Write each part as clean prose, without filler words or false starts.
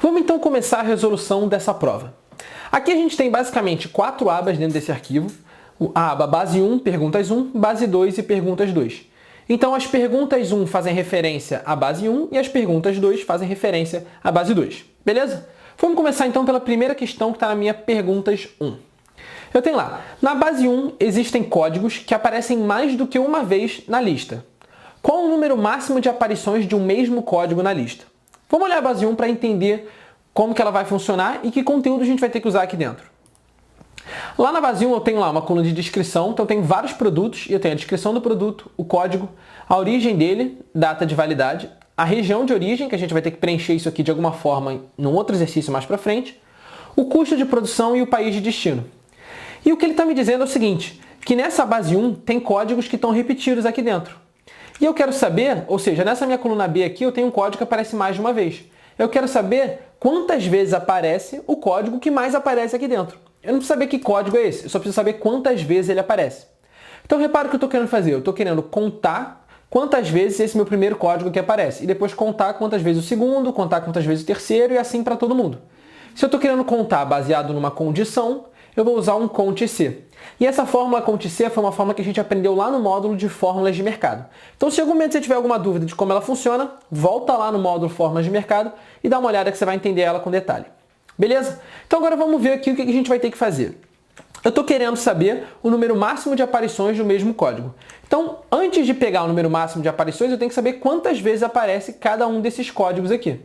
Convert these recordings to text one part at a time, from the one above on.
Vamos então começar a resolução dessa prova. Aqui a gente tem basicamente 4 abas dentro desse arquivo. A aba base 1, perguntas 1, base 2 e perguntas 2. Então as perguntas 1 fazem referência à base 1 e as perguntas 2 fazem referência à base 2. Beleza? Vamos começar então pela primeira questão que está na minha perguntas 1. Eu tenho lá, na base 1 existem códigos que aparecem mais do que uma vez na lista. Qual o número máximo de aparições de um mesmo código na lista? Vamos olhar a base 1 para entender como que ela vai funcionar e que conteúdo a gente vai ter que usar aqui dentro. Lá na base 1 eu tenho lá uma coluna de descrição, então eu tenho vários produtos e eu tenho a descrição do produto, o código, a origem dele, data de validade, a região de origem, que a gente vai ter que preencher isso aqui de alguma forma num outro exercício mais para frente, o custo de produção e o país de destino. E o que ele está me dizendo é o seguinte, que nessa base 1 tem códigos que estão repetidos aqui dentro. E eu quero saber, ou seja, nessa minha coluna B aqui eu tenho um código que aparece mais de uma vez. Eu quero saber quantas vezes aparece o código que mais aparece aqui dentro. Eu não preciso saber que código é esse, eu só preciso saber quantas vezes ele aparece. Então repara o que eu estou querendo fazer, eu estou querendo contar quantas vezes esse meu primeiro código que aparece, e depois contar quantas vezes o segundo, contar quantas vezes o terceiro, e assim para todo mundo. Se eu estou querendo contar baseado numa condição, eu vou usar um CONT-C. E essa fórmula CONT-C foi uma fórmula que a gente aprendeu lá no módulo de fórmulas de mercado. Então, se em algum momento você tiver alguma dúvida de como ela funciona, volta lá no módulo fórmulas de mercado e dá uma olhada que você vai entender ela com detalhe. Beleza? Então agora vamos ver aqui o que a gente vai ter que fazer. Eu estou querendo saber o número máximo de aparições do mesmo código. Então, antes de pegar o número máximo de aparições, eu tenho que saber quantas vezes aparece cada um desses códigos aqui.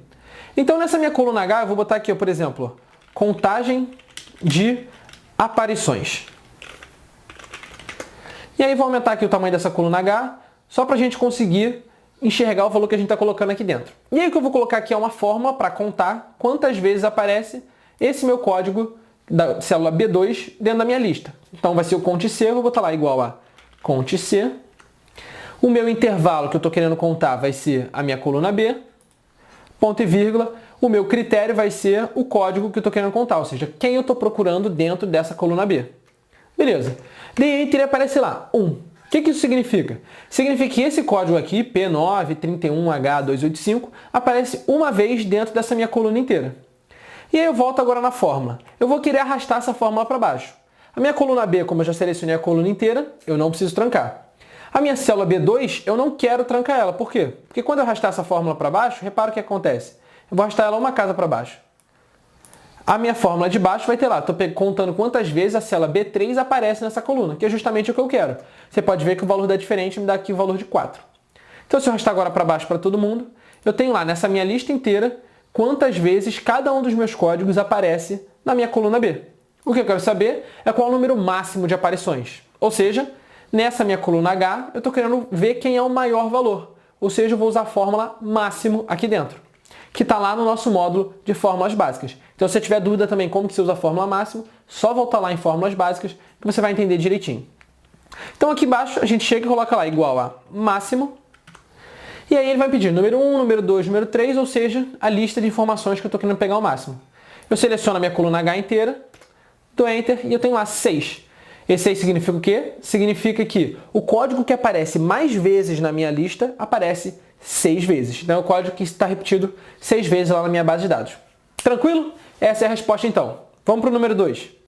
Então, nessa minha coluna H, eu vou botar aqui, por exemplo, contagem de aparições. E aí vou aumentar aqui o tamanho dessa coluna H, só para a gente conseguir enxergar o valor que a gente está colocando aqui dentro. E aí o que eu vou colocar aqui é uma fórmula para contar quantas vezes aparece esse meu código da célula B2 dentro da minha lista. Então vai ser o CONT-C, eu vou botar lá igual a CONT-C. O meu intervalo que eu estou querendo contar vai ser a minha coluna B, ponto e vírgula. O meu critério vai ser o código que eu estou querendo contar, ou seja, quem eu estou procurando dentro dessa coluna B. Beleza. Dei Enter e aparece lá, 1. O que isso significa? Significa que esse código aqui, P931H285, aparece uma vez dentro dessa minha coluna inteira. E aí eu volto agora na fórmula. Eu vou querer arrastar essa fórmula para baixo. A minha coluna B, como eu já selecionei a coluna inteira, eu não preciso trancar. A minha célula B2, eu não quero trancar ela. Por quê? Porque quando eu arrastar essa fórmula para baixo, repara o que acontece. Eu vou arrastar ela uma casa para baixo. A minha fórmula de baixo vai ter lá, estou contando quantas vezes a célula B3 aparece nessa coluna, que é justamente o que eu quero. Você pode ver que o valor dá diferente, me dá aqui o valor de 4. Então, se eu arrastar agora para baixo para todo mundo, eu tenho lá nessa minha lista inteira quantas vezes cada um dos meus códigos aparece na minha coluna B. O que eu quero saber é qual é o número máximo de aparições. Ou seja, nessa minha coluna H, eu estou querendo ver quem é o maior valor. Ou seja, eu vou usar a fórmula máximo aqui dentro, que está lá no nosso módulo de fórmulas básicas. Então, se você tiver dúvida também como que você usa a fórmula máximo, só voltar lá em fórmulas básicas que você vai entender direitinho. Então, aqui embaixo, a gente chega e coloca lá igual a máximo. E aí ele vai pedir número 1, número 2, número 3, ou seja, a lista de informações que eu estou querendo pegar ao máximo. Eu seleciono a minha coluna H inteira, dou Enter e eu tenho lá 6. Esse aí significa o quê? Significa que o código que aparece mais vezes na minha lista aparece 6 vezes. Então é o código que está repetido 6 vezes lá na minha base de dados. Tranquilo? Essa é a resposta então. Vamos para o número 2.